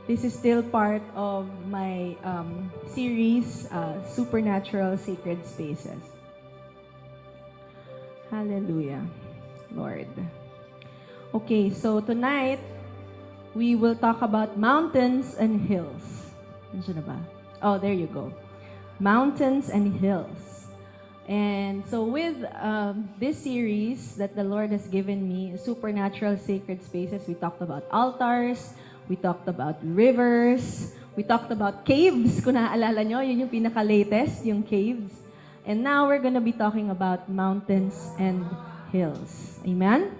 This is still part of my series, Supernatural Sacred Spaces. Hallelujah, Lord. Okay, so tonight, we will talk about mountains and hills. Nandiyan na ba? Oh, there you go. Mountains and hills. And so with this series that the Lord has given me, Supernatural Sacred Spaces, we talked about altars, we talked about rivers, we talked about caves, kung naaalala nyo, yun yung pinaka-latest, yung caves. And now we're gonna be talking about mountains and hills. Amen?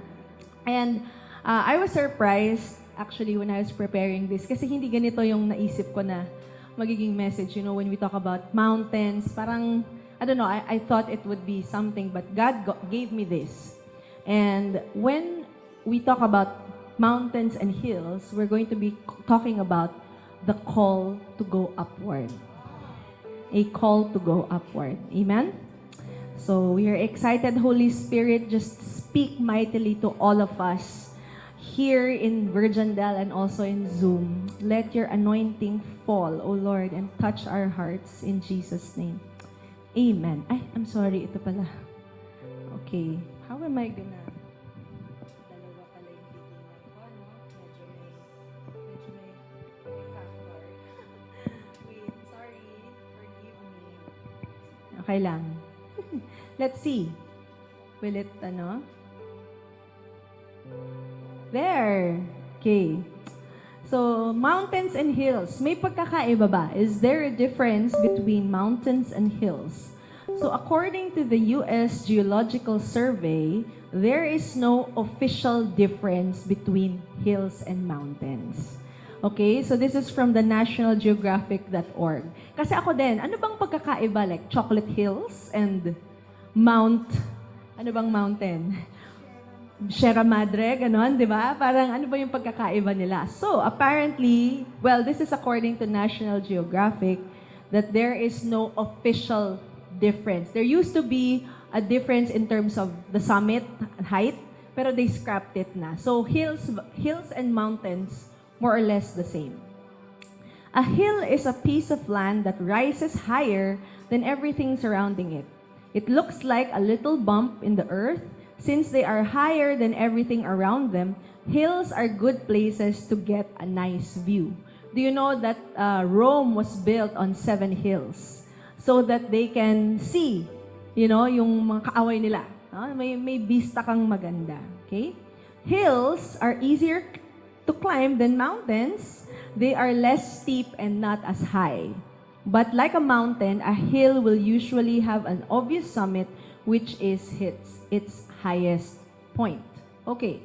And I was surprised, actually, when I was preparing this, kasi hindi ganito yung naisip ko na magiging message. You know, when we talk about mountains, parang, I don't know, I thought it would be something, but God gave me this. And when we talk about mountains and hills, we're going to be talking about the call to go upward. A call to go upward. Amen? So we are excited. Holy Spirit, just speak mightily to all of us here in Virgindale and also in Zoom. Let your anointing fall, O Lord, and touch our hearts in Jesus' name. Amen. Ay, I'm sorry. Ito pala. Okay. How am I gonna... Dalawa pala yung titingnan ko, no? Medyo may factor. Wait, sorry. Forgive me. Okay lang. Let's see. Will it, ano? There. Okay. So, mountains and hills. May pagkakaiba ba? Is there a difference between mountains and hills? So, according to the U.S. Geological Survey, there is no official difference between hills and mountains. Okay? So, this is from the nationalgeographic.org. Kasi ako din, ano bang pagkakaiba? Like chocolate hills and ano bang mountain? Sierra Madre, ganon, di ba? Parang ano ba yung pagkakaiba nila? So, apparently, well, this is according to National Geographic, that there is no official difference. There used to be a difference in terms of the summit height, pero they scrapped it na. So, hills and mountains, more or less the same. A hill is a piece of land that rises higher than everything surrounding it. It looks like a little bump in the earth. Since they are higher than everything around them, hills are good places to get a nice view. Do you know that Rome was built on 7 hills so that they can see, you know, yung mga kaaway nila. May vista kang maganda. Okay? Hills are easier to climb than mountains. They are less steep and not as high. But like a mountain, a hill will usually have an obvious summit, which is its highest point. Okay.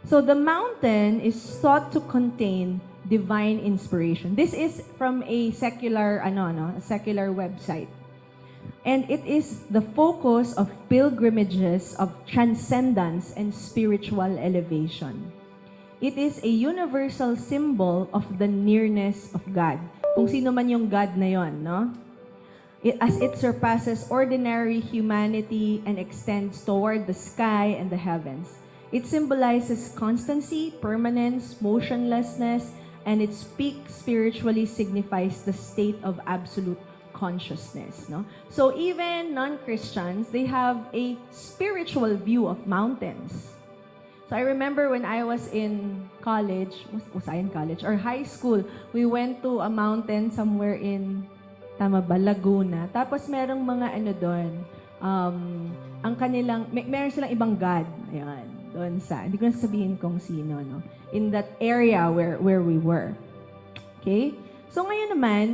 So the mountain is thought to contain divine inspiration. This is from a secular, a secular website. And it is the focus of pilgrimages of transcendence and spiritual elevation. It is a universal symbol of the nearness of God. Kung sino man yung God na yon, no? As it surpasses ordinary humanity and extends toward the sky and the heavens. It symbolizes constancy, permanence, motionlessness, and its peak spiritually signifies the state of absolute consciousness. No? So even non-Christians, they have a spiritual view of mountains. So I remember when I was in college, was I in college? Or high school, we went to a mountain somewhere in tama ba? Laguna. Tapos merong mga doon, ang kanilang, meron silang ibang God. Ayan, doon hindi ko na sabihin kung sino, no? In that area where we were. Okay? So ngayon naman,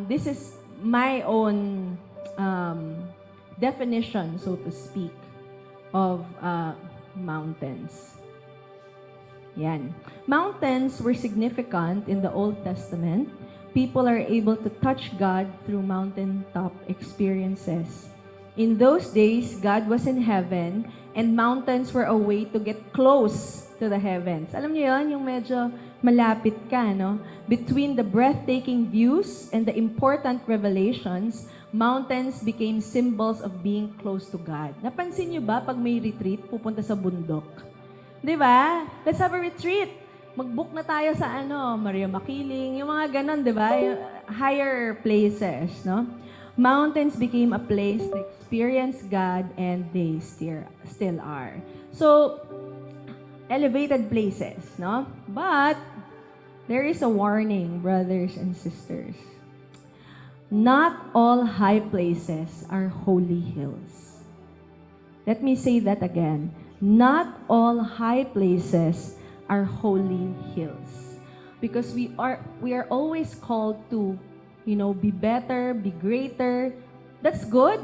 this is my own definition, so to speak, of mountains. Yan. Mountains were significant in the Old Testament. People are able to touch God through mountaintop experiences. In those days, God was in heaven, and mountains were a way to get close to the heavens. Alam niyo yun, yung medyo malapit ka, no? Between the breathtaking views and the important revelations, mountains became symbols of being close to God. Napansin niyo ba, pag may retreat, pupunta sa bundok, Di ba? Let's have a retreat. Mag-book na tayo sa Maria Makiling, yung mga ganon, di ba? Yung higher places, no? Mountains became a place to experience God, and they still are. So, elevated places, no? But, there is a warning, brothers and sisters. Not all high places are holy hills. Let me say that again. Not all high places are holy hills. Because we are always called to, be better, be greater. That's good.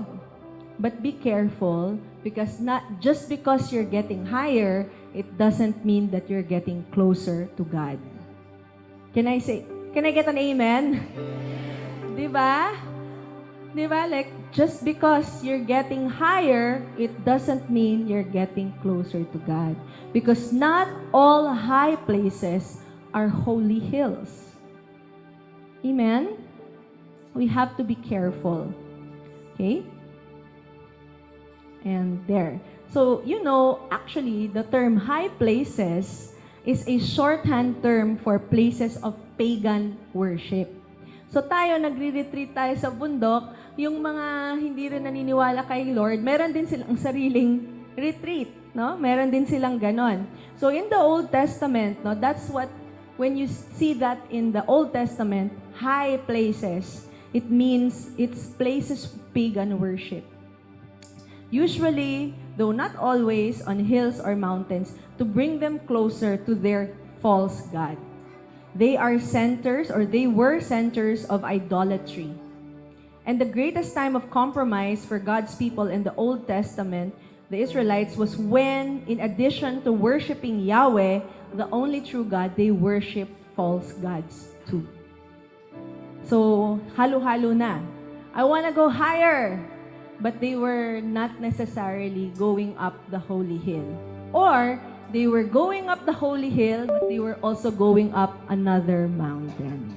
But be careful, because not just because you're getting higher, it doesn't mean that you're getting closer to God. Can I get an amen? Diba? Diba? Like, just because you're getting higher, it doesn't mean you're getting closer to God. Because not all high places are holy hills. Amen? We have to be careful. Okay? And there. So, actually, the term high places is a shorthand term for places of pagan worship. So tayo, nagre-retreat tayo sa bundok, yung mga hindi rin naniniwala kay Lord, meron din silang sariling retreat, no? Meron din silang ganon. So in the Old Testament, no, that's what, when you see that in the Old Testament, high places, it means it's places of pagan worship. Usually, though not always, on hills or mountains, to bring them closer to their false god. They were centers of idolatry. And the greatest time of compromise for God's people in the Old Testament, the Israelites, was when, in addition to worshiping Yahweh, the only true God, they worship false gods too. So, halo-halo na. I want to go higher. But they were not necessarily going up the holy hill. Or, they were going up the holy hill, but they were also going up another mountain.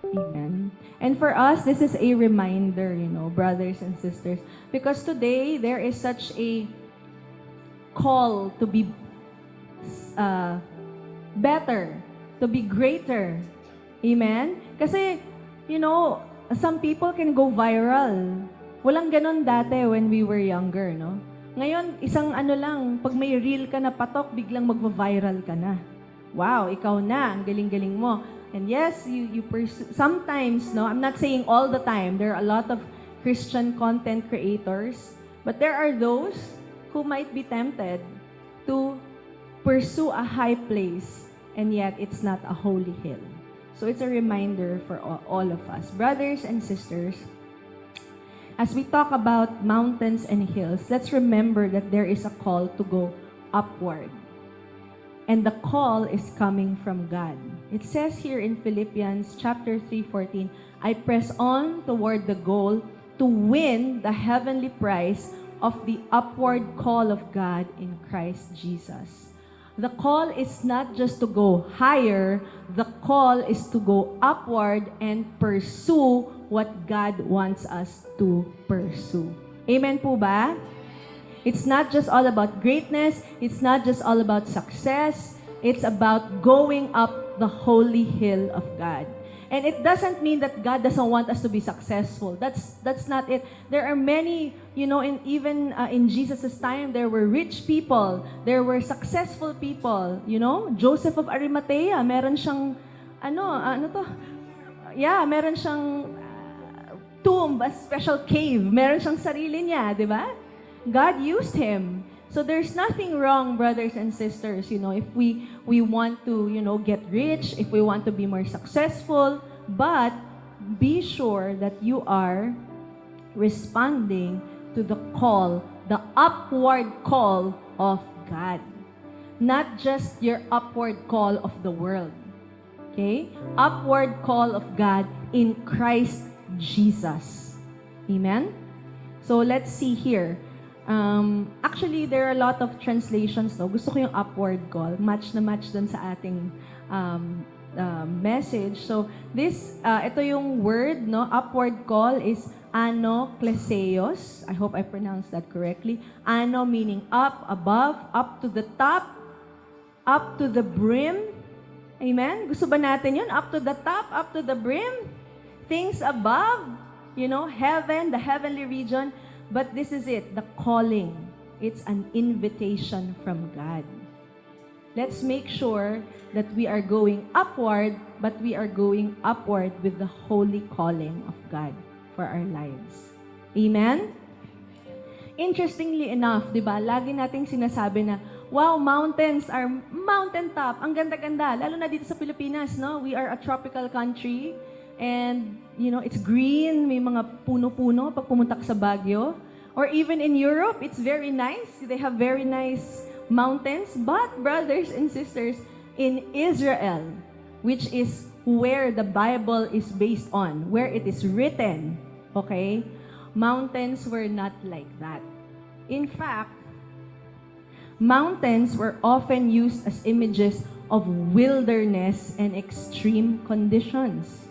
Amen. And for us, this is a reminder, brothers and sisters, because today there is such a call to be better, to be greater. Amen? Kasi, some people can go viral. Walang ganon dati when we were younger, no? Ngayon, isang pag may reel ka na patok, biglang magva-viral ka na. Wow, ikaw na, ang galing-galing mo. And yes, you pursue, sometimes, no, I'm not saying all the time, there are a lot of Christian content creators, but there are those who might be tempted to pursue a high place, and yet it's not a holy hill. So it's a reminder for all of us. Brothers and sisters, as we talk about mountains and hills, let's remember that there is a call to go upward. And the call is coming from God. It says here in Philippians chapter 3:14, I press on toward the goal to win the heavenly prize of the upward call of God in Christ Jesus. The call is not just to go higher, the call is to go upward and pursue what God wants us to pursue. Amen po ba? It's not just all about greatness, it's not just all about success, it's about going up the holy hill of God. And it doesn't mean that God doesn't want us to be successful. That's not it. There are many, even in Jesus' time, there were rich people, there were successful people, Joseph of Arimathea, meron siyang, meron siyang tomb, a special cave, meron siyang sarili niya, di ba? God used him. So there's nothing wrong, brothers and sisters, if we want to, get rich, if we want to be more successful, but be sure that you are responding to the call, the upward call of God. Not just your upward call of the world. Okay? Upward call of God in Christ Jesus. Amen? So let's see here. Actually, there are a lot of translations. No? Gusto ko yung upward call. Match na match dun sa ating message. So, ito yung word, no? Upward call is anokleseos. I hope I pronounced that correctly. Ano meaning up, above, up to the top. up to the brim. Amen? Gusto ba natin yun? Up to the top, up to the brim? Things above, heaven, the heavenly region. But this is it, the calling. It's an invitation from God. Let's make sure that we are going upward, but we are going upward with the holy calling of God for our lives. Amen? Interestingly enough, di ba, lagi nating sinasabi na, wow, mountains are mountaintop. Ang ganda-ganda. Lalo na dito sa Pilipinas, no? We are a tropical country. And, it's green. May mga puno-puno pag pumunta ka sa Baguio. Or even in Europe, it's very nice. They have very nice mountains. But, brothers and sisters, in Israel, which is where the Bible is based on, where it is written, okay, mountains were not like that. In fact, mountains were often used as images of wilderness and extreme conditions.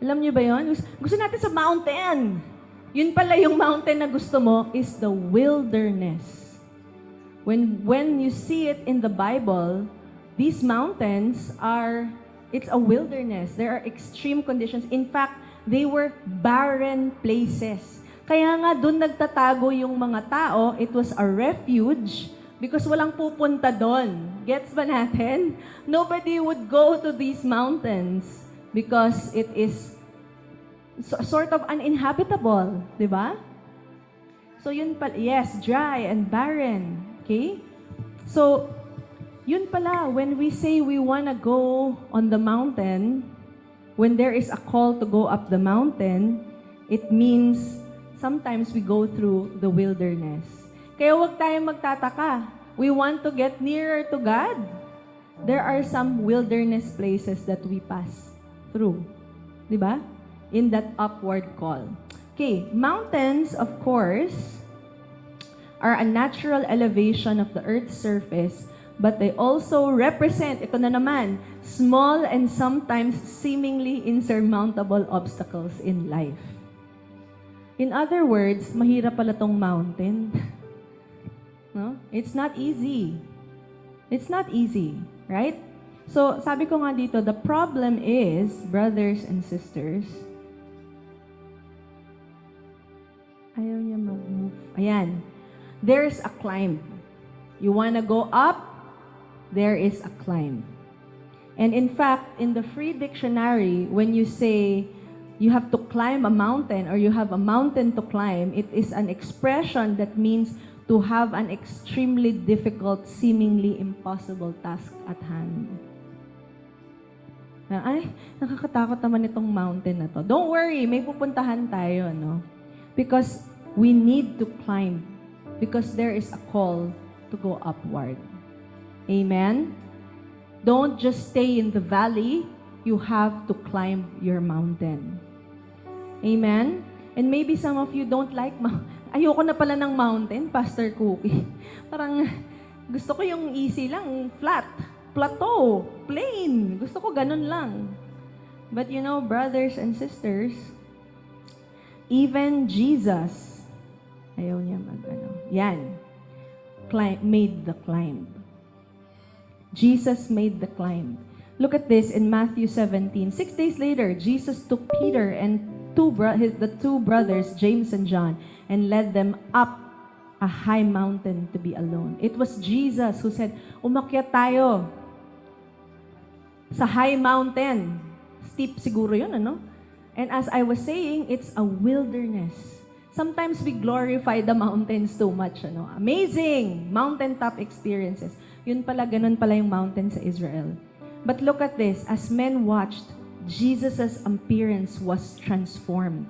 Alam niyo ba yun? Gusto natin sa mountain. Yun pala yung mountain na gusto mo is the wilderness. When you see it in the Bible, these mountains it's a wilderness. There are extreme conditions. In fact, they were barren places. Kaya nga doon nagtatago yung mga tao. It was a refuge because walang pupunta doon. Gets ba natin? Nobody would go to these mountains because it is sort of uninhabitable. Diba? So yun pala, yes, dry and barren. Okay? So, yun pala, when we say we wanna go on the mountain, when there is a call to go up the mountain, it means sometimes we go through the wilderness. Kaya huwag tayong magtataka. We want to get nearer to God. There are some wilderness places that we pass through. Diba? In that upward call. Okay, mountains, of course, are a natural elevation of the earth's surface, but they also represent, ito na naman, small and sometimes seemingly insurmountable obstacles in life. In other words, mahirap pala tong mountain. No? It's not easy. It's not easy, right? So, sabi ko nga dito, the problem is, brothers and sisters, ayaw niya mag-move. Ayan. There's a climb. You wanna go up? There is a climb. And in fact, in the Free Dictionary, when you say you have to climb a mountain or you have a mountain to climb, it is an expression that means to have an extremely difficult, seemingly impossible task at hand. Ay, nakakatakot naman itong mountain na to. Don't worry, may pupuntahan tayo, no? Because we need to climb. Because there is a call to go upward. Amen? Don't just stay in the valley. You have to climb your mountain. Amen? And maybe some of you don't like ayoko na pala ng mountain, Pastor Cookie. Parang gusto ko yung easy lang, flat, plateau, plain. Gusto ko ganun lang. But brothers and sisters, even Jesus, ayaw niya made the climb. Jesus made the climb. Look at this in Matthew 17. 6 days later, Jesus took Peter and the two brothers, James and John, and led them up a high mountain to be alone. It was Jesus who said, umakyat tayo sa high mountain. Steep siguro yun, ano? And as I was saying, it's a wilderness. Sometimes we glorify the mountains too much, ano? Amazing mountaintop experiences. Yun pala, ganun pala yung mountain sa Israel. But look at this. As men watched, Jesus' appearance was transformed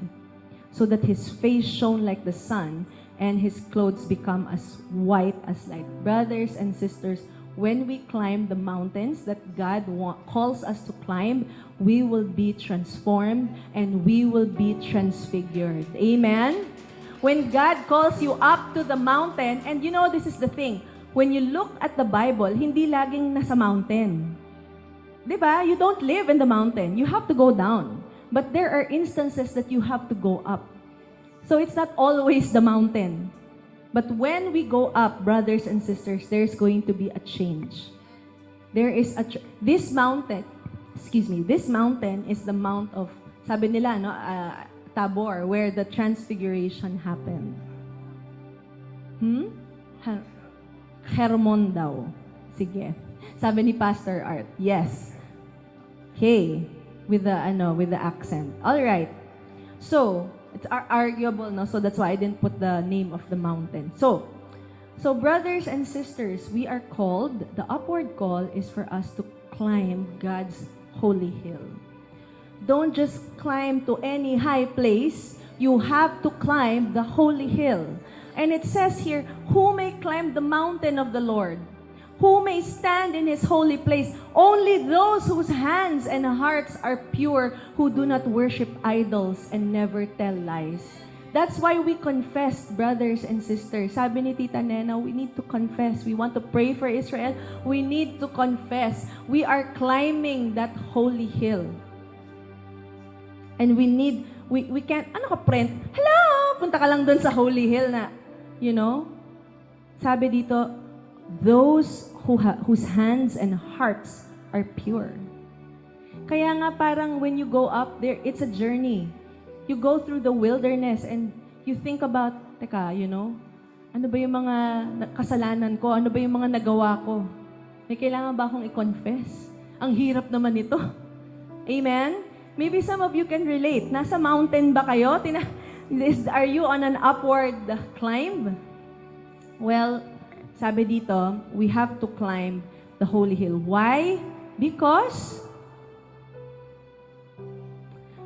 so that his face shone like the sun and his clothes become as white as light. Brothers and sisters, when we climb the mountains that God calls us to climb, we will be transformed and we will be transfigured. Amen? When God calls you up to the mountain, and this is the thing, when you look at the Bible, hindi laging nasa mountain. Diba? You don't live in the mountain. You have to go down. But there are instances that you have to go up. So it's not always the mountain. But when we go up, brothers and sisters, there's going to be a change. there is this mountain, this mountain is the mount of, sabi nila, no, Tabor, where the transfiguration happened. Hermon daw. Sige. Sabi ni Pastor Art, yes. Okay. With the accent. All right. So, it's arguable, no? So that's why I didn't put the name of the mountain. So brothers and sisters, we are called, the upward call is for us to climb God's holy hill. Don't just climb to any high place. You have to climb the holy hill. And it says here, who may climb the mountain of the Lord? Who may stand in His holy place? Only those whose hands and hearts are pure, who do not worship idols and never tell lies. That's why we confess, brothers and sisters. Sabi ni Tita Nena, we need to confess. We want to pray for Israel. We need to confess. We are climbing that holy hill. And we can't, ano ka, friend? Hello! Punta ka lang dun sa holy hill na, you know? Sabi dito, those whose hands and hearts are pure. Kaya nga parang when you go up there, it's a journey. You go through the wilderness and you think about, teka, you know, ano ba yung mga kasalanan ko? Ano ba yung mga nagawa ko? May kailangan ba akong i-confess? Ang hirap naman ito. Amen? Maybe some of you can relate. Nasa mountain ba kayo? Are you on an upward climb? Well, sabi dito, we have to climb the holy hill. Why? Because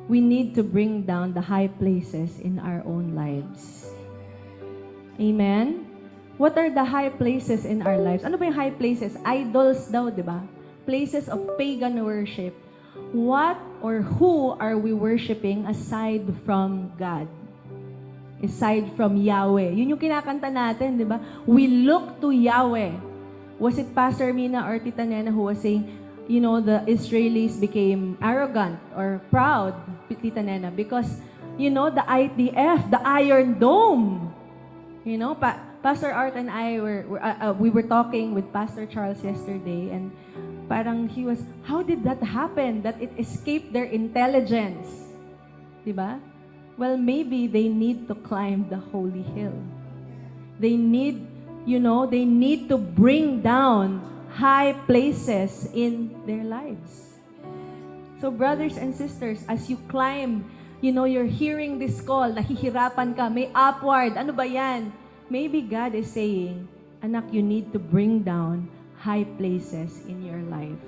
we need to bring down the high places in our own lives. Amen? What are the high places in our lives? Ano ba yung high places? Idols daw, di ba? Places of pagan worship. What or who are we worshiping aside from God? Aside from Yahweh. Yun yung kinakanta natin, di ba? We look to Yahweh. Was it Pastor Mina or Tita Nena who was saying, you know, the Israelis became arrogant or proud, Tita Nena, because, you know, the IDF, the Iron Dome, you know, Pastor Art and I we were talking with Pastor Charles yesterday, and parang he was, how did that happen? That it escaped their intelligence, diba? Well, maybe they need to climb the holy hill. They need, you know, they need to bring down high places in their lives. So brothers and sisters, as you climb, you know, you're hearing this call, nahihirapan ka, may upward, ano ba yan? Maybe God is saying, anak, you need to bring down high places in your life.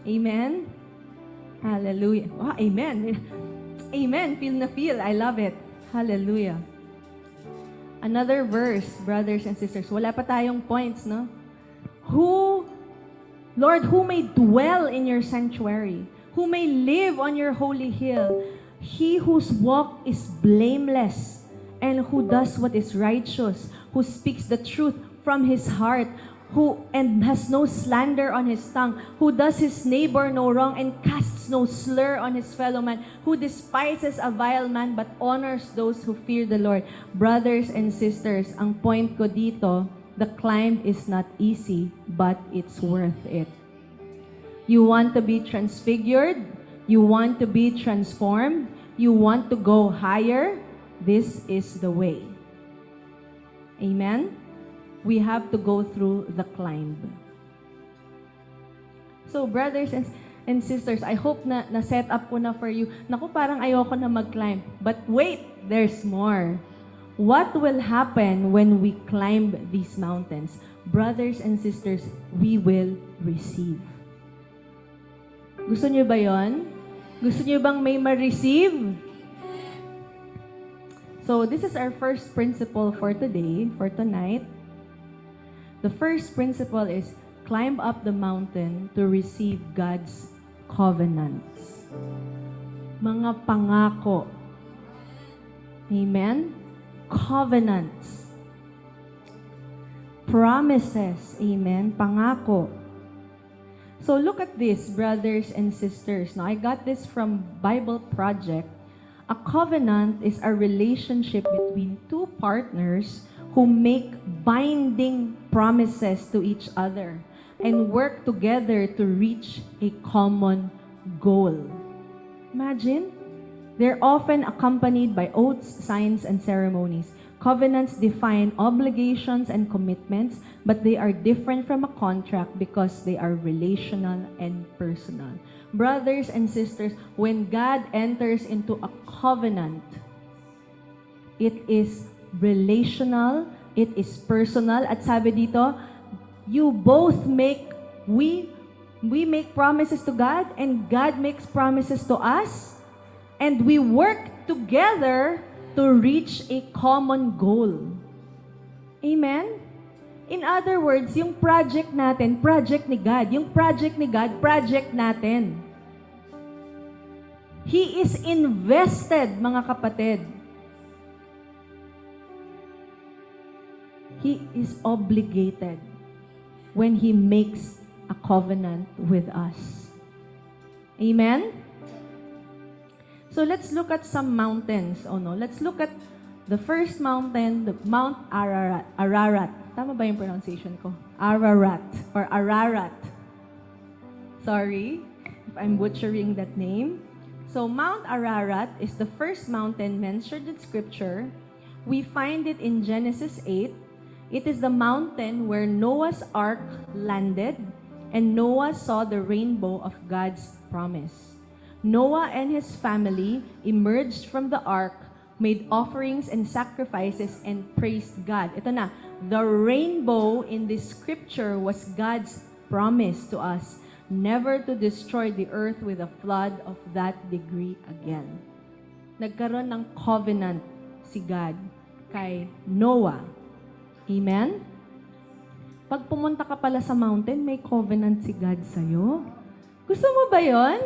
Amen? Hallelujah. Oh, amen. Amen. Feel na feel. I love it. Hallelujah. Another verse, brothers and sisters. Wala pa tayong points, no? Lord, who may dwell in your sanctuary? Who may live on your holy hill? He whose walk is blameless and who does what is righteous, who speaks the truth from his heart, and has no slander on his tongue, who does his neighbor no wrong and casts no slur on his fellow man, who despises a vile man but honors those who fear the Lord. Brothers and sisters, ang point ko dito, the climb is not easy, but it's worth it. You want to be transfigured? You want to be transformed? You want to go higher? This is the way. Amen? We have to go through the climb. So, brothers and sisters, I hope na set up ko na for you. Naku, parang ayoko na mag-climb. But wait, there's more. What will happen when we climb these mountains? Brothers and sisters, we will receive. Gusto niyo ba yon? Gusto niyo bang may ma-receive? So, this is our first principle for today, for tonight. The first principle is climb up the mountain to receive God's covenants. Mga pangako. Amen? Covenants. Promises. Amen? Pangako. So look at this, brothers and sisters. Now, I got this from Bible Project. A covenant is a relationship between two partners who make binding promises to each other. and work together to reach a common goal. Imagine, they're often accompanied by oaths, signs, and ceremonies. Covenants define obligations and commitments, but they are different from a contract because they are relational and personal. Brothers and sisters, when God enters into a covenant, it is relational, it is personal, at sabi dito, we make promises to God, and God makes promises to us, and we work together to reach a common goal. Amen? In other words, yung project natin, project ni God. Yung project ni God, project natin. He is invested, mga kapatid. He is obligated when He makes a covenant with us. Amen? So let's look at some mountains. Let's look at the first mountain, the Mount Ararat. Ararat. Tama ba yung pronunciation ko? Ararat or Ararat. Sorry if I'm butchering that name. So Mount Ararat is the first mountain mentioned in Scripture. We find it in Genesis 8. It is the mountain where Noah's ark landed, and Noah saw the rainbow of God's promise. Noah and his family emerged from the ark, made offerings and sacrifices, and praised God. Ito na, the rainbow in this scripture was God's promise to us, never to destroy the earth with a flood of that degree again. Nagkaroon ng covenant si God kay Noah. Amen? Pag pumunta ka pala sa mountain, may covenant si God sa'yo. Gusto mo ba yon?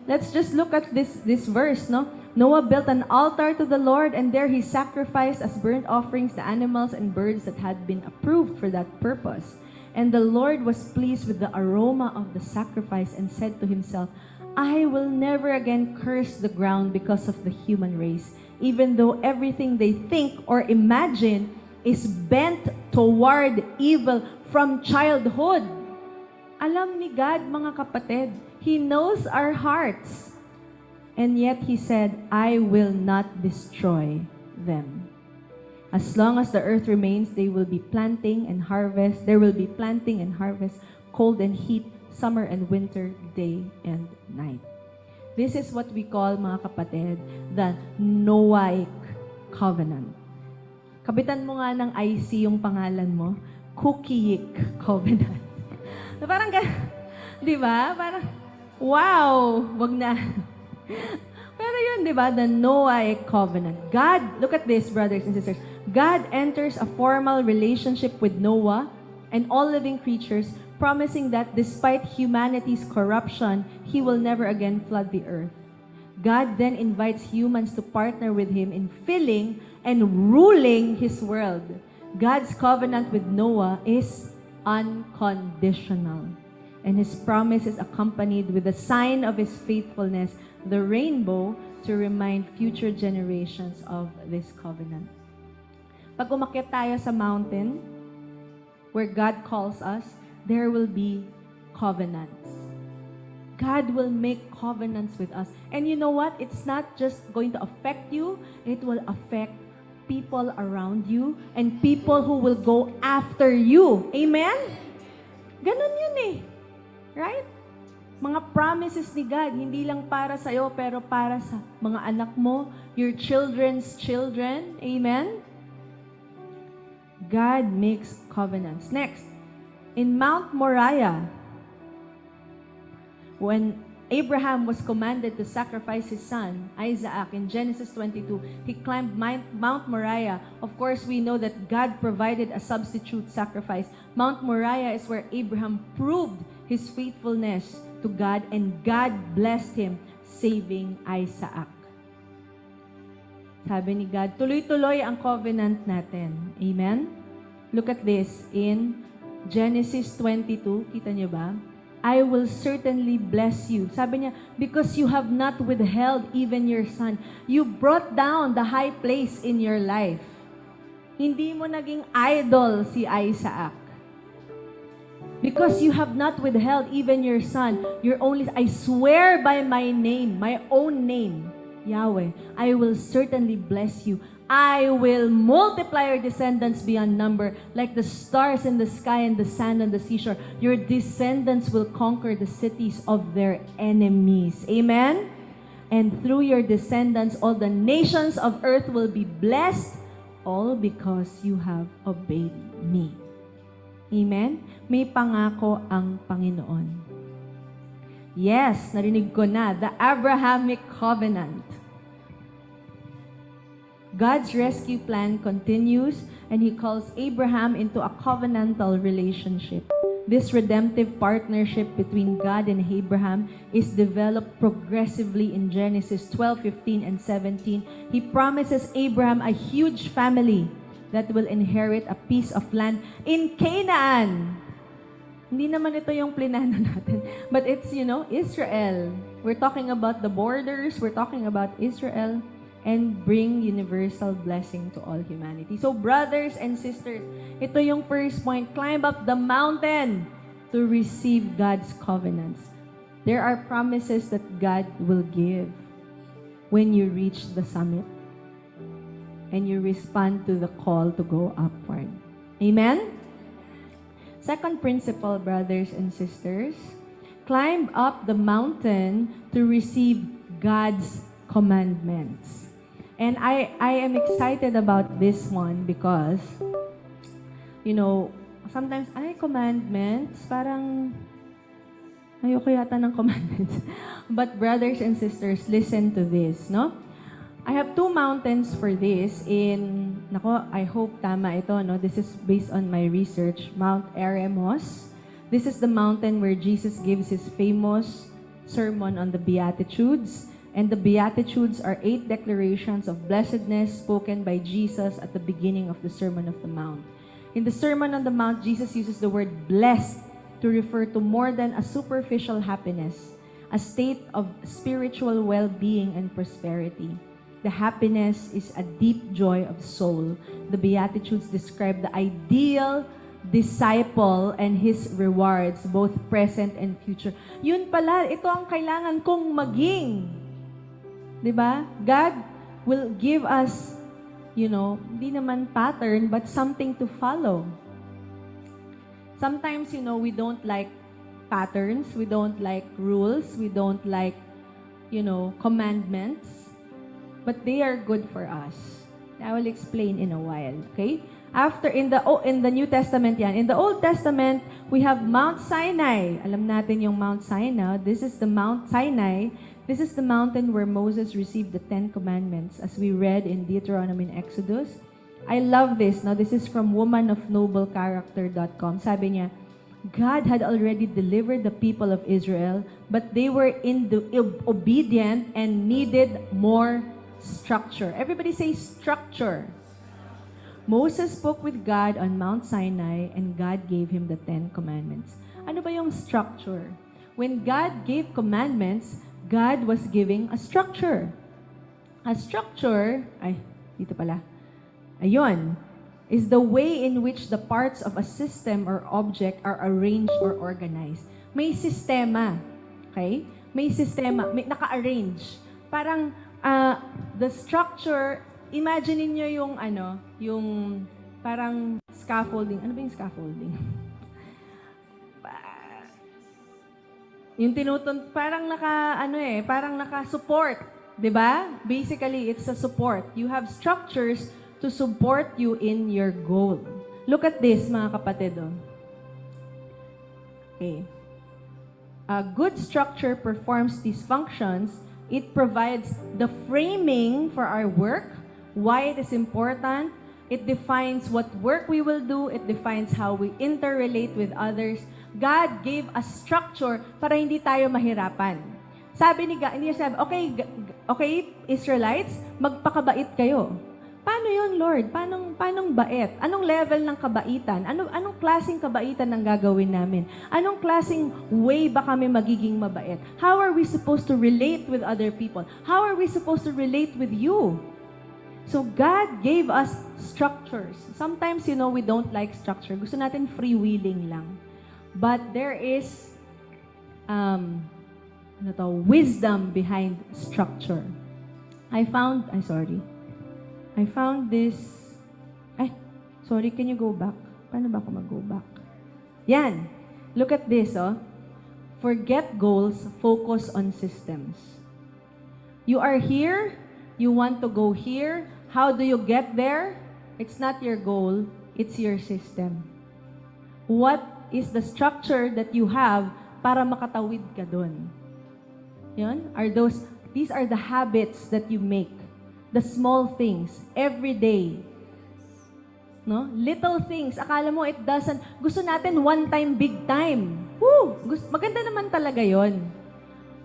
Let's just look at this verse, no? Noah built an altar to the Lord, and there he sacrificed as burnt offerings the animals and birds that had been approved for that purpose. And the Lord was pleased with the aroma of the sacrifice and said to himself, I will never again curse the ground because of the human race, even though everything they think or imagine is bent toward evil from childhood. Alam ni God, mga kapatid, He knows our hearts. And yet He said, I will not destroy them. As long as the earth remains, they will be planting and harvest. There will be planting and harvest, cold and heat, summer and winter, day and night. This is what we call, mga kapatid, the Noahic covenant. Kabitan mo nga ng IC yung pangalan mo, Cookieic covenant. So parang, di ba? Parang, wow, wag na. Pero yun, di ba? The Noahic covenant. God, look at this, brothers and sisters. God enters a formal relationship with Noah and all living creatures, promising that despite humanity's corruption, He will never again flood the earth. God then invites humans to partner with Him in filling and ruling His world. God's covenant with Noah is unconditional, and His promise is accompanied with a sign of His faithfulness, the rainbow, to remind future generations of this covenant. Pag umakyat tayo sa mountain, where God calls us, there will be covenants. God will make covenants with us. And you know what? It's not just going to affect you, it will affect people around you and people who will go after you. Amen? Ganun yun eh. Right? Mga promises ni God, hindi lang para sa'yo, pero para sa mga anak mo, your children's children. Amen? God makes covenants. Next, in Mount Moriah, when Abraham was commanded to sacrifice his son, Isaac, in Genesis 22, he climbed Mount Moriah. Of course, we know that God provided a substitute sacrifice. Mount Moriah is where Abraham proved his faithfulness to God, and God blessed him, saving Isaac. Sabi ni God, tuloy-tuloy ang covenant natin. Amen? Look at this in Genesis 22. Kita niyo ba? I will certainly bless you. Sabi niya, because you have not withheld even your son. You brought down the high place in your life. Hindi mo naging idol si Isaac. Because you have not withheld even your son, your only, I swear by my name, my own name, Yahweh, I will certainly bless you. I will multiply your descendants beyond number, like the stars in the sky and the sand on the seashore. Your descendants will conquer the cities of their enemies. Amen? And through your descendants, all the nations of earth will be blessed, all because you have obeyed me. Amen? May pangako ang Panginoon. Yes, narinig ko na, the Abrahamic Covenant. God's rescue plan continues, and He calls Abraham into a covenantal relationship. This redemptive partnership between God and Abraham is developed progressively in Genesis 12:15 and 17. He promises Abraham a huge family that will inherit a piece of land in Canaan. Hindi naman ito yung plinano natin. But it's, Israel. We're talking about the borders. We're talking about Israel. And bring universal blessing to all humanity. So, brothers and sisters, ito yung first point. Climb up the mountain to receive God's covenants. There are promises that God will give when you reach the summit and you respond to the call to go upward. Amen? Second principle, brothers and sisters, climb up the mountain to receive God's commandments. And I am excited about this one because, sometimes, commandments, parang, ayoko yata ng commandments. But brothers and sisters, listen to this, no? I have two mountains for this I hope tama ito, no? This is based on my research, Mount Eremos. This is the mountain where Jesus gives His famous sermon on the Beatitudes. And the Beatitudes are 8 declarations of blessedness spoken by Jesus at the beginning of the Sermon of the Mount. In the Sermon on the Mount, Jesus uses the word blessed to refer to more than a superficial happiness, a state of spiritual well-being and prosperity. The happiness is a deep joy of soul. The Beatitudes describe the ideal disciple and his rewards, both present and future. Yun pala, ito ang kailangan kong maging. Diba? God will give us, hindi naman pattern, but something to follow. Sometimes, we don't like patterns, we don't like rules, we don't like, commandments. But they are good for us. I will explain in a while, okay? In the New Testament yan. In the Old Testament, we have Mount Sinai. Alam natin yung Mount Sinai. This is the Mount Sinai. This is the mountain where Moses received the 10 Commandments, as we read in Deuteronomy and Exodus. I love this. Now, this is from womanofnoblecharacter.com. Sabi niya, God had already delivered the people of Israel, but they were obedient and needed more structure. Everybody say structure. Moses spoke with God on Mount Sinai and God gave him the 10 Commandments. Ano ba yung structure? When God gave commandments, God was giving a structure. A structure, dito pala. Ayun, is the way in which the parts of a system or object are arranged or organized. May sistema. Okay? May sistema, may naka-arrange. Parang the structure, imagine niyo yung parang scaffolding. Ano ba yung scaffolding? Yung parang naka-support, 'di ba? Basically, it's a support. You have structures to support you in your goal. Look at this, mga kapatid. Okay. A good structure performs these functions. It provides the framing for our work, why it is important. It defines what work we will do. It defines how we interrelate with others. God gave a structure para hindi tayo mahirapan. Sabi ni God, hindi sabi, okay, Israelites, magpakabait kayo. Paano yun, Lord? Paanong bait? Anong level ng kabaitan? Anong klaseng kabaitan ang gagawin namin? Anong klaseng way ba kami magiging mabait? How are we supposed to relate with other people? How are we supposed to relate with you? So God gave us structures. Sometimes, we don't like structure. Gusto natin freewheeling lang. but there is wisdom behind structure. I found this, can you go back? Paano ba ako mag-go back? Yan. Look at this, oh. Forget goals, focus on systems. You are here, you want to go here. How do you get there? It's not your goal, it's your system. What is the structure that you have para makatawid ka dun? Yun? These are the habits that you make. The small things, every day. No? Little things. Akala mo it doesn't. Gusto natin one time, big time. Woo! Maganda naman talaga yon.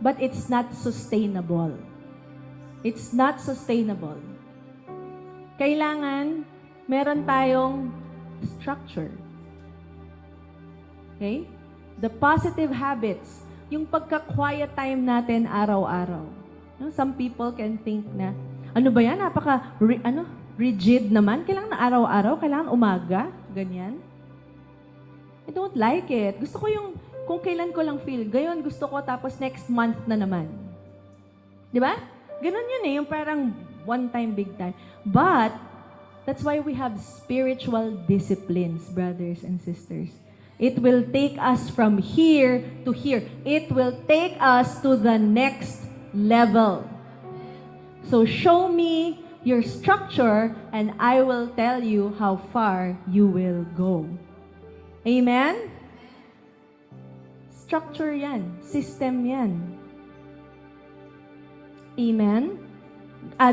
But it's not sustainable. It's not sustainable. Kailangan meron tayong structure. Okay? The positive habits. Yung pagka-quiet time natin araw-araw. No? Some people can think na, ano ba yan? Rigid naman. Kailangan na araw-araw? Kailangan umaga? Ganyan. I don't like it. Gusto ko yung, kung kailan ko lang feel. Gayon, gusto ko tapos next month na naman. Di ba? Ganon yun eh. Yung parang one time, big time. But, that's why we have spiritual disciplines, brothers and sisters. It will take us from here to here. It will take us to the next level. So show me your structure and I will tell you how far you will go. Amen? Structure yan. System yan. Amen?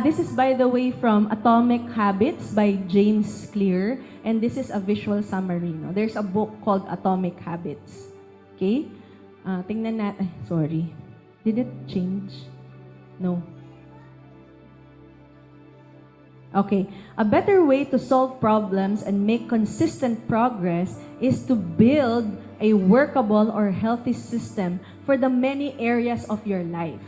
This is, by the way, from Atomic Habits by James Clear. And this is a visual summary. No? There's a book called Atomic Habits. Okay? Tingnan natin. Sorry. Did it change? No. Okay. A better way to solve problems and make consistent progress is to build a workable or healthy system for the many areas of your life.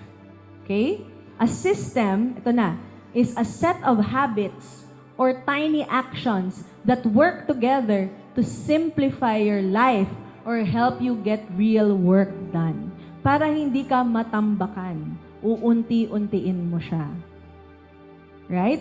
Okay? A system, ito na, is a set of habits or tiny actions that work together to simplify your life or help you get real work done. Para hindi ka matambakan, uunti-untiin mo siya. Right?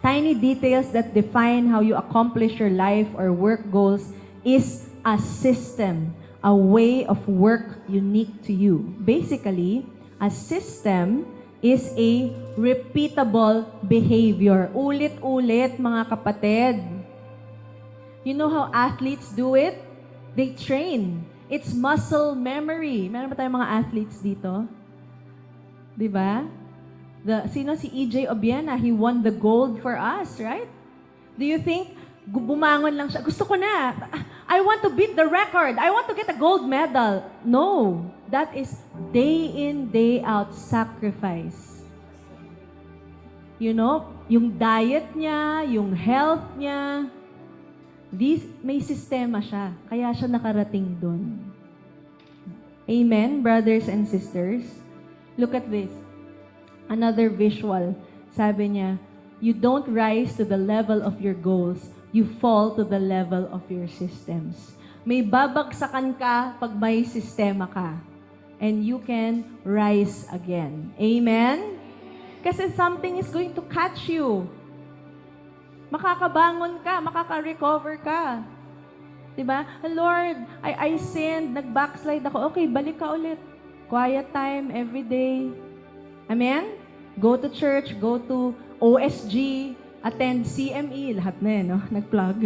Tiny details that define how you accomplish your life or work goals is a system, a way of work unique to you. Basically, a system is a repeatable behavior. Ulit-ulit, mga kapatid. You know how athletes do it? They train. It's muscle memory. Meron ba tayong mga athletes dito? Diba? Sino si EJ Obiena? He won the gold for us, right? Do you think bumangon lang siya? Gusto ko na. I want to beat the record. I want to get a gold medal. No. That is day in, day out sacrifice. You know, yung diet niya, yung health niya, may sistema siya. Kaya siya nakarating dun. Amen, brothers and sisters? Look at this. Another visual. Sabi niya, you don't rise to the level of your goals. You fall to the level of your systems. May babagsakan ka pag may sistema ka. And you can rise again. Amen? Kasi something is going to catch you. Makakabangon ka, makaka-recover ka. Diba? Lord, I sinned, nag-backslide ako. Okay, balik ka ulit. Quiet time every day. Amen? Go to church, go to OSG, attend CME, lahat na no? Nag-plug.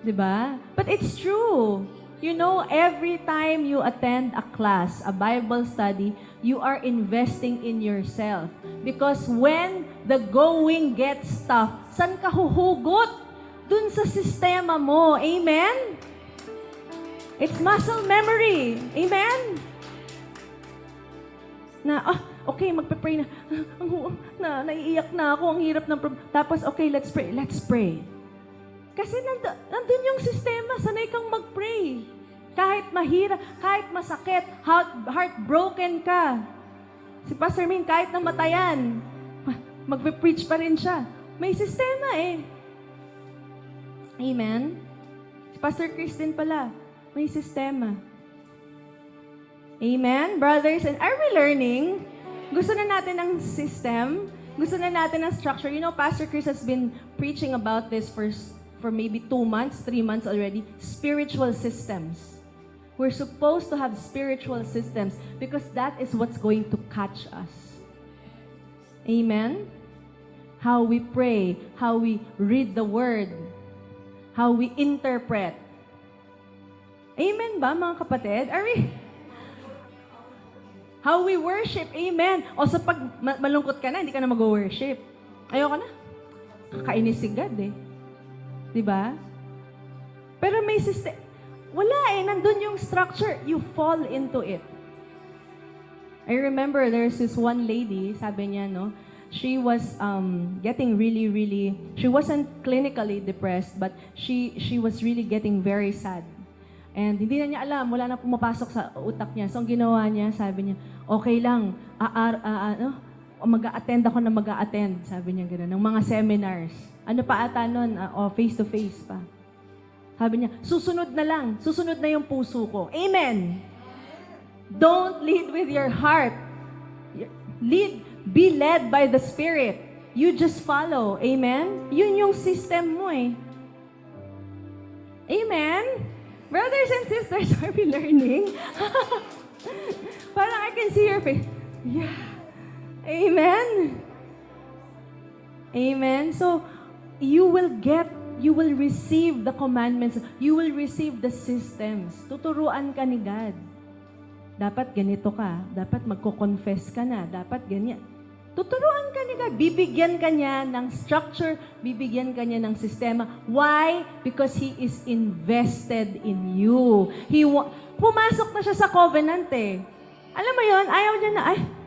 Diba? But it's true. You know, every time you attend a class, a Bible study, you are investing in yourself. Because when the going gets tough, saan ka huhugot? Dun sa sistema mo. Amen? It's muscle memory. Amen? Okay, magpe-pray na. Naiiyak na ako. Ang hirap ng problem. Tapos, okay, let's pray. Let's pray. Kasi nandun yung sistema. Sanay kang mag-pray. Kahit mahirap, kahit masakit, heartbroken ka. Si Pastor Min, kahit namatayan, magpe-preach pa rin siya. May sistema eh. Amen? Si Pastor Kristen pala, May sistema. Amen? Brothers, and are we learning? Gusto na natin ng system? Gusto na natin ng structure? You know, Pastor Chris has been preaching about this for maybe 2 months, 3 months already. Spiritual systems. We're supposed to have spiritual systems because that is what's going to catch us. Amen? How we pray, how we read the Word, how we interpret. Amen ba, mga kapatid? Are we? How we worship. Amen. O sa pag malungkot ka na, hindi ka na mag-worship. Ayoko na. Kakainis si God eh. Diba? Pero may system. Wala eh. Nandun yung structure. You fall into it. I remember there's this one lady, sabi niya, no, she was getting really, she wasn't clinically depressed, but she was really getting very sad. And hindi na niya alam, wala na pumapasok sa utak niya. So, ang ginawa niya, sabi niya, okay lang, mag-a-attend ako na mag-a-attend, sabi niya gano'n, ng mga seminars. Ano pa ata nun? Face-to-face pa. Sabi niya, susunod na yung puso ko. Amen! Don't lead with your heart. Be led by the Spirit. You just follow. Amen? Yun yung system mo eh. Amen? Brothers and sisters, are we learning? Parang I can see your face. Yeah. Amen? Amen? So, you will receive the commandments. You will receive the systems. Tuturuan ka ni God. Dapat ganito ka. Dapat magko-confess ka na. Dapat ganyan. Tuturuan ka ni God. Bibigyan ka niya ng structure. Bibigyan ka niya ng sistema. Why? Because He is invested in you. Pumasok na siya sa covenant eh. Alam mo yon, ayaw niya na,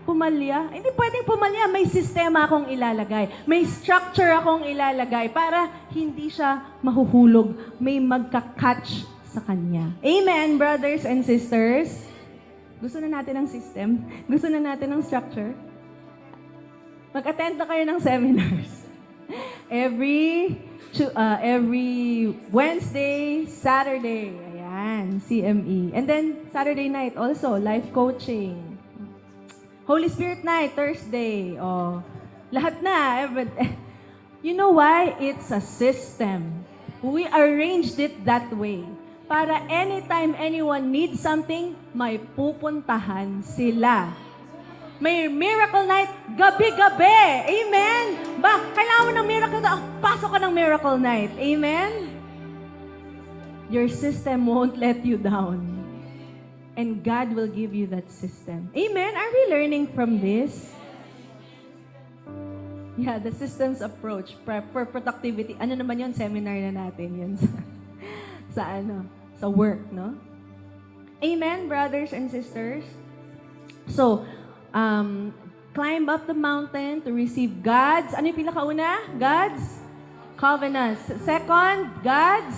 pumalya. Hindi pwedeng pumalya. May sistema akong ilalagay. May structure akong ilalagay para hindi siya mahuhulog. May magka-catch sa kanya. Amen, brothers and sisters? Gusto na natin ng system? Gusto na natin ng structure? Mag-attend na kayo ng seminars. Every Wednesday, Saturday. Ayan, CME. And then, Saturday night also, life coaching. Holy Spirit night, Thursday. Oh, lahat na. You know why? It's a system. We arranged it that way. Para anytime anyone needs something, may pupuntahan sila. May miracle night, gabi-gabi. Amen? Kailangan mo ng miracle night. Pasok ka ng miracle night. Amen? Your system won't let you down. And God will give you that system. Amen? Are we learning from this? Yeah, the systems approach for productivity. Ano naman yun? Seminar na natin yun sa work, no? Amen, brothers and sisters? So, climb up the mountain to receive God's, ano yung pinakauna? God's covenants. Second, God's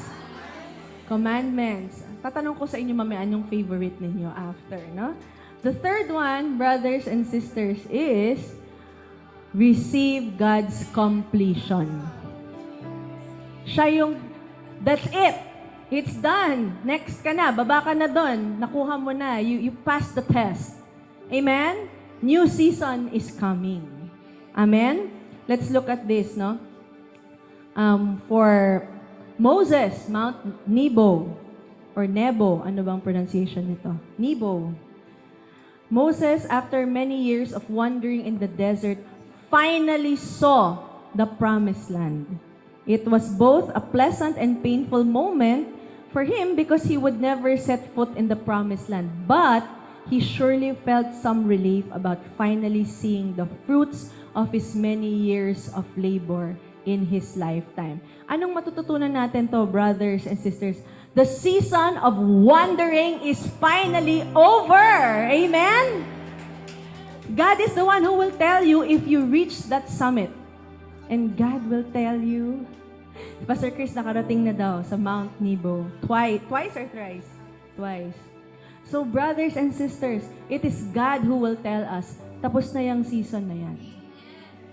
commandments. Tatanong ko sa inyo mamaya anong favorite ninyo after, no? The third one, brothers and sisters, is receive God's completion. Siya yung, that's it. It's done. Next ka na. Baba ka na doon. Nakuha mo na. You passed the test. Amen? New season is coming. Amen? Let's look at this, no? For Moses, Mount Nebo, or Nebo, ano bang pronunciation nito? Nebo. Moses, after many years of wandering in the desert, finally saw the promised land. It was both a pleasant and painful moment for him because he would never set foot in the promised land. But he surely felt some relief about finally seeing the fruits of his many years of labor in his lifetime. Anong matututunan natin to, brothers and sisters? The season of wandering is finally over. Amen? God is the one who will tell you if you reach that summit. And God will tell you, Pastor Chris nakarating na daw sa Mount Nebo. Twice or thrice? Twice. So, brothers and sisters, it is God who will tell us, tapos na yung season na yan.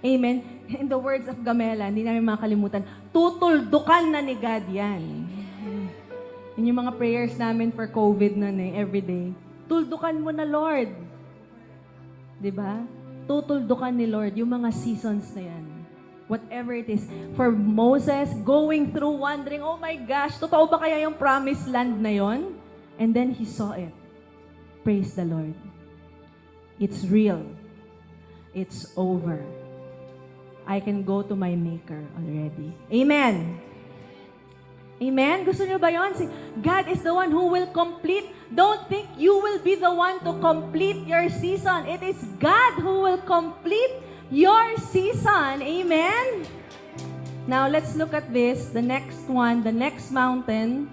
Amen? In the words of Gamela, hindi namin makalimutan, tutuldukan na ni God yan. Yun yung mga prayers namin for COVID na everyday. Tuldukan mo na, Lord. Diba? Tutuldukan ni Lord yung mga seasons na yan. Whatever it is. For Moses, going through, wondering, oh my gosh, totoo ba kaya yung promised land na yon? And then he saw it. Praise the Lord. It's real. It's over. I can go to my Maker already. Amen. Amen? Gusto niyo ba yun? God is the one who will complete. Don't think you will be the one to complete your season. It is God who will complete your season. Amen? Now, let's look at this. The next one, the next mountain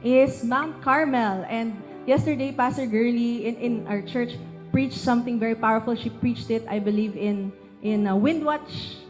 is Mount Carmel. And yesterday, Pastor Gurley in our church preached something very powerful. She preached it, I believe, in Windwatch,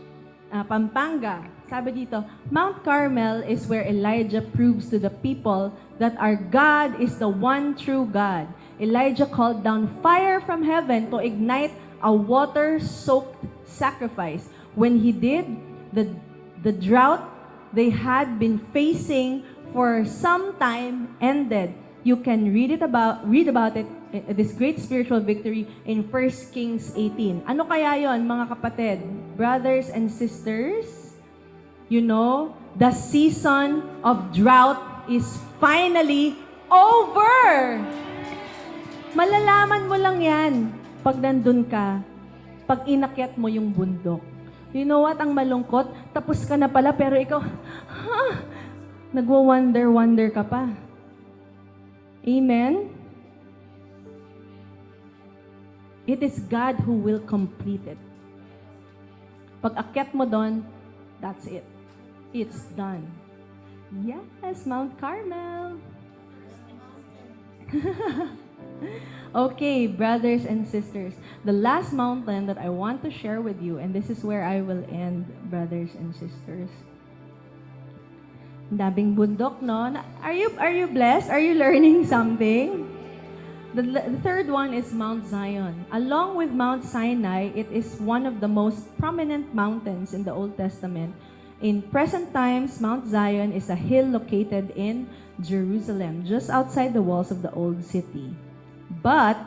Pampanga. Sabi dito, Mount Carmel is where Elijah proves to the people that our God is the one true God. Elijah called down fire from heaven to ignite a water-soaked sacrifice. When he did, the drought they had been facing for some time ended. You can read about it, this great spiritual victory in 1 Kings 18. Ano kaya yon, mga kapatid? Brothers and sisters, you know, the season of drought is finally over. Malalaman mo lang yan pag nandun ka, pag inakyat mo yung bundok. You know what, ang malungkot, tapos ka na pala, pero ikaw, nagwa-wonder ka pa. Amen? It is God who will complete it. Pag akyat mo doon, that's it. It's done. Yes, Mount Carmel. Okay, brothers and sisters. The last mountain that I want to share with you, and this is where I will end, brothers and sisters. Daming bundok, no? Are you blessed? Are you learning something? The third one is Mount Zion. Along with Mount Sinai, it is one of the most prominent mountains in the Old Testament. In present times, Mount Zion is a hill located in Jerusalem, just outside the walls of the old city. But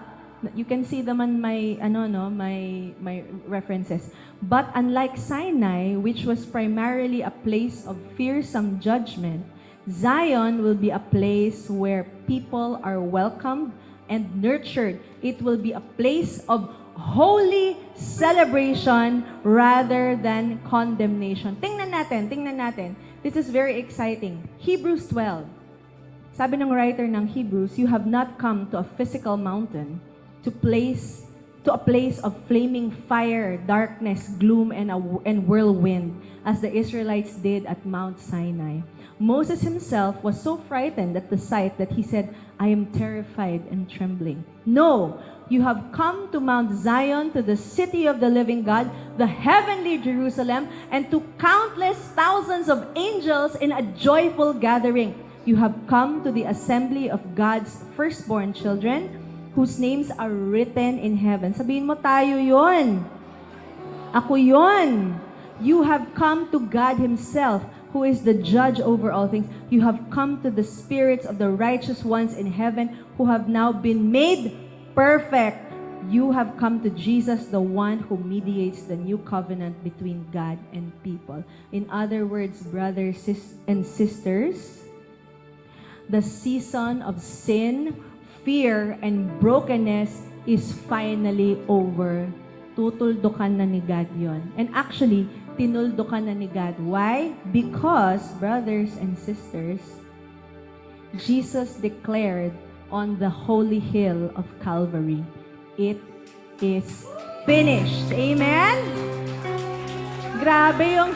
you can see naman my references. But unlike Sinai, which was primarily a place of fearsome judgment, Zion will be a place where people are welcomed and nurtured. It will be a place of holy celebration rather than condemnation. Tingnan natin. This is very exciting. Hebrews 12. Sabi ng writer ng Hebrews, you have not come to a physical mountain, to a place of flaming fire, darkness, gloom, and whirlwind, as the Israelites did at Mount Sinai. Moses himself was so frightened at the sight that he said, I am terrified and trembling. No, you have come to Mount Zion, to the city of the living God, the heavenly Jerusalem, and to countless thousands of angels in a joyful gathering. You have come to the assembly of God's firstborn children, whose names are written in heaven. Sabihin mo, tayo yun. Ako yun. You have come to God Himself, who is the judge over all things. You have come to the spirits of the righteous ones in heaven, who have now been made perfect. You have come to Jesus, the one who mediates the new covenant between God and people. In other words, brothers and sisters, the season of sin, fear, and brokenness is finally over. Tutuldukan na ni God yon. And actually, tinuldukan na ni God. Why? Because, brothers and sisters, Jesus declared on the holy hill of Calvary, it is finished. Amen? Grabe yung,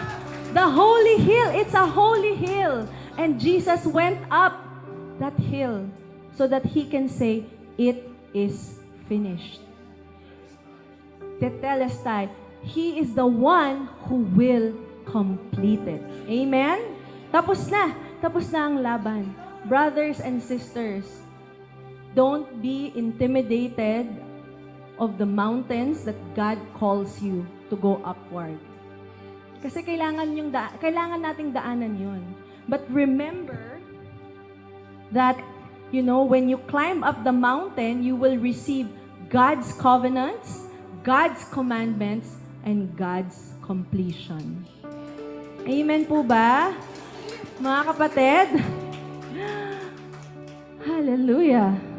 the holy hill. It's a holy hill. And Jesus went up that hill so that He can say, it is finished. Tetelestai, He is the one who will complete it. Amen? Tapos na ang laban. Brothers and sisters, don't be intimidated of the mountains that God calls you to go upward. Kasi kailangan nating daanan yun. But remember that, when you climb up the mountain, you will receive God's covenants, God's commandments, and God's completion. Amen po ba, mga kapatid? Hallelujah!